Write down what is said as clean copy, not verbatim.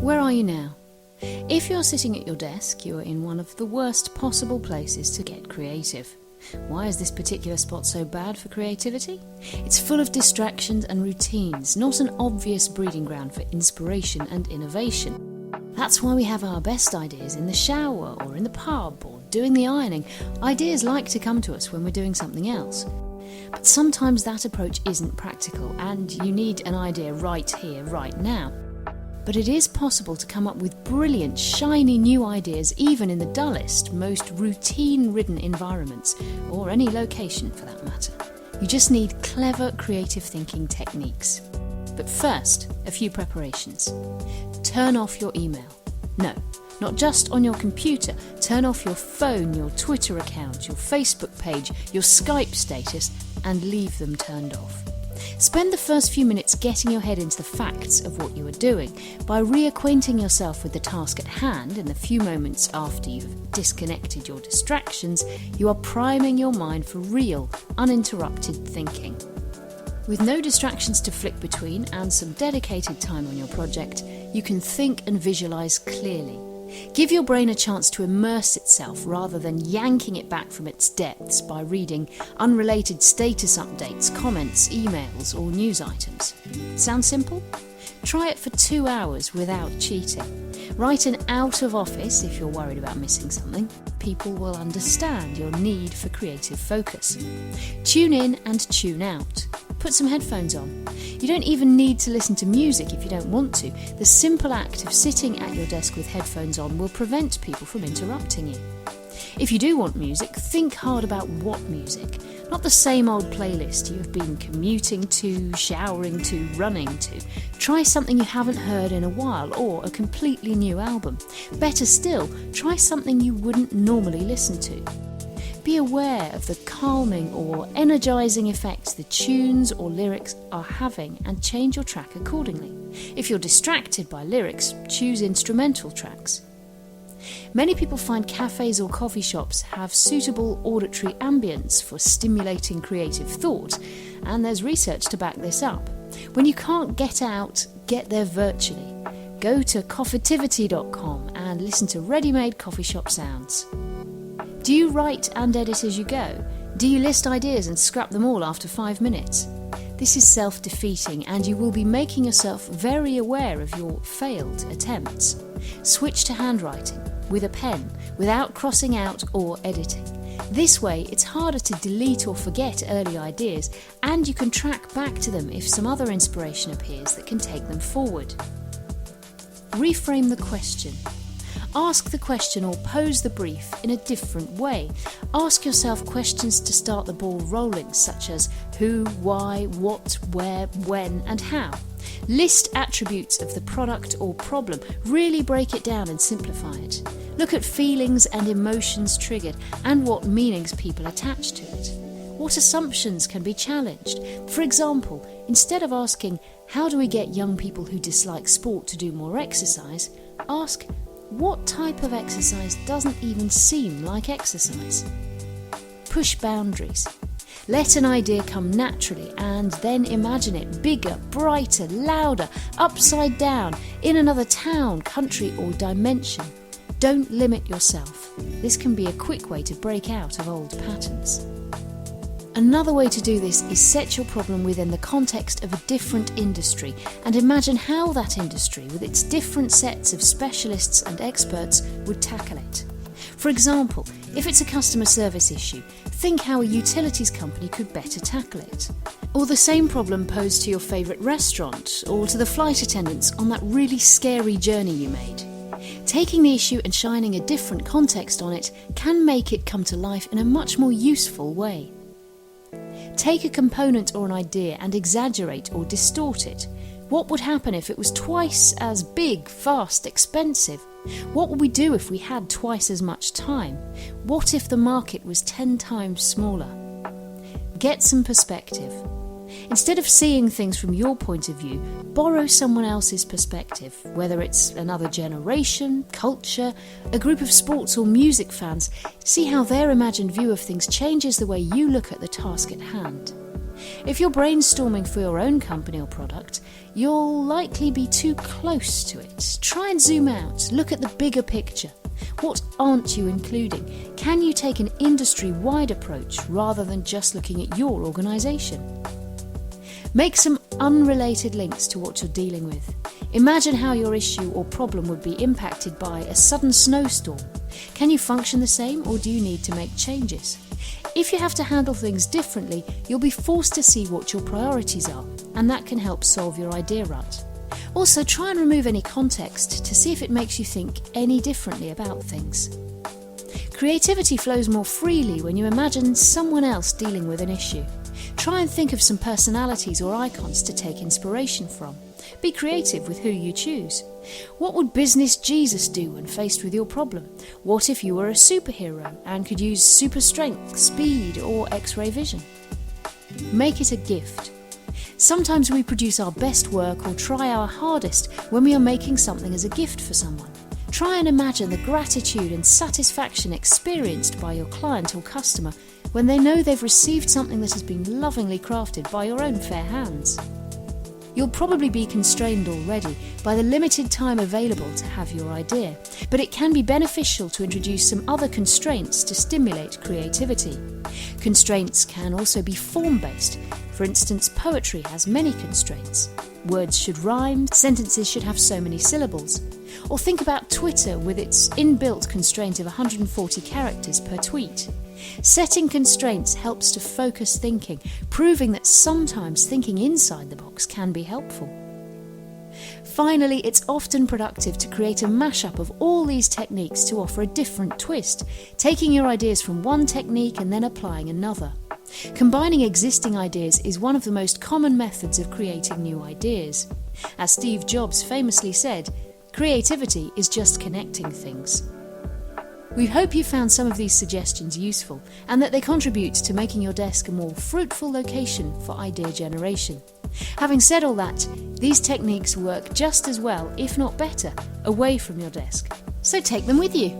where are you now? If you're sitting at your desk, you're in one of the worst possible places to get creative. Why is this particular spot so bad for creativity? It's full of distractions and routines, not an obvious breeding ground for inspiration and innovation. That's why we have our best ideas in the shower or in the pub or doing the ironing. Ideas like to come to us when we're doing something else. But sometimes that approach isn't practical and you need an idea right here, right now. But it is possible to come up with brilliant, shiny new ideas even in the dullest, most routine-ridden environments, or any location for that matter. You just need clever creative thinking techniques. But first, a few preparations. Turn off your email. No, not just on your computer. Turn off your phone, your Twitter account, your Facebook page, your Skype status, and leave them turned off. Spend the first few minutes getting your head into the facts of what you are doing. By reacquainting yourself with the task at hand in the few moments after you've disconnected your distractions, you are priming your mind for real, uninterrupted thinking. With no distractions to flick between and some dedicated time on your project, you can think and visualise clearly. Give your brain a chance to immerse itself rather than yanking it back from its depths by reading unrelated status updates, comments, emails or news items. Sound simple? Try it for 2 hours without cheating. Write an out of office if you're worried about missing something. People will understand your need for creative focus. Tune in and tune out. Put some headphones on. You don't even need to listen to music if you don't want to. The simple act of sitting at your desk with headphones on will prevent people from interrupting you. If you do want music, think hard about what music. Not the same old playlist you have been commuting to, showering to, running to. Try something you haven't heard in a while or a completely new album. Better still, try something you wouldn't normally listen to. Be aware of the calming or energising effects the tunes or lyrics are having and change your track accordingly. If you're distracted by lyrics, choose instrumental tracks. Many people find cafes or coffee shops have suitable auditory ambience for stimulating creative thought, and there's research to back this up. When you can't get out, get there virtually. Go to coffeetivity.com and listen to ready-made coffee shop sounds. Do you write and edit as you go? Do you list ideas and scrap them all after 5 minutes? This is self-defeating and you will be making yourself very aware of your failed attempts. Switch to handwriting, with a pen, without crossing out or editing. This way it's harder to delete or forget early ideas and you can track back to them if some other inspiration appears that can take them forward. Reframe the question. Ask the question or pose the brief in a different way. Ask yourself questions to start the ball rolling, such as who, why, what, where, when, and how. List attributes of the product or problem. Really break it down and simplify it. Look at feelings and emotions triggered and what meanings people attach to it. What assumptions can be challenged? For example, instead of asking, how do we get young people who dislike sport to do more exercise, ask, what type of exercise doesn't even seem like exercise? Push boundaries. Let an idea come naturally and then imagine it bigger, brighter, louder, upside down, in another town, country or dimension. Don't limit yourself. This can be a quick way to break out of old patterns. Another way to do this is set your problem within the context of a different industry and imagine how that industry, with its different sets of specialists and experts, would tackle it. For example, if it's a customer service issue, think how a utilities company could better tackle it. Or the same problem posed to your favourite restaurant or to the flight attendants on that really scary journey you made. Taking the issue and shining a different context on it can make it come to life in a much more useful way. Take a component or an idea and exaggerate or distort it. What would happen if it was twice as big, fast, expensive? What would we do if we had twice as much time? What if the market was 10 times smaller? Get some perspective. Instead of seeing things from your point of view, borrow someone else's perspective, whether it's another generation, culture, a group of sports or music fans. See how their imagined view of things changes the way you look at the task at hand. If you're brainstorming for your own company or product, you'll likely be too close to it. Try and zoom out, look at the bigger picture. What aren't you including? Can you take an industry-wide approach rather than just looking at your organisation? Make some unrelated links to what you're dealing with. Imagine how your issue or problem would be impacted by a sudden snowstorm. Can you function the same, or do you need to make changes? If you have to handle things differently, you'll be forced to see what your priorities are, and that can help solve your idea rut. Also, try and remove any context to see if it makes you think any differently about things. Creativity flows more freely when you imagine someone else dealing with an issue. Try and think of some personalities or icons to take inspiration from. Be creative with who you choose. What would business Jesus do when faced with your problem? What if you were a superhero and could use super strength, speed, or X-ray vision? Make it a gift. Sometimes we produce our best work or try our hardest when we are making something as a gift for someone. Try and imagine the gratitude and satisfaction experienced by your client or customer when they know they've received something that has been lovingly crafted by your own fair hands. You'll probably be constrained already by the limited time available to have your idea, but it can be beneficial to introduce some other constraints to stimulate creativity. Constraints can also be form-based. For instance, poetry has many constraints. Words should rhyme, sentences should have so many syllables. Or think about Twitter with its inbuilt constraint of 140 characters per tweet. Setting constraints helps to focus thinking, proving that sometimes thinking inside the box can be helpful. Finally, it's often productive to create a mashup of all these techniques to offer a different twist, taking your ideas from one technique and then applying another. Combining existing ideas is one of the most common methods of creating new ideas. As Steve Jobs famously said, creativity is just connecting things. We hope you found some of these suggestions useful and that they contribute to making your desk a more fruitful location for idea generation. Having said all that, these techniques work just as well, if not better, away from your desk. So take them with you.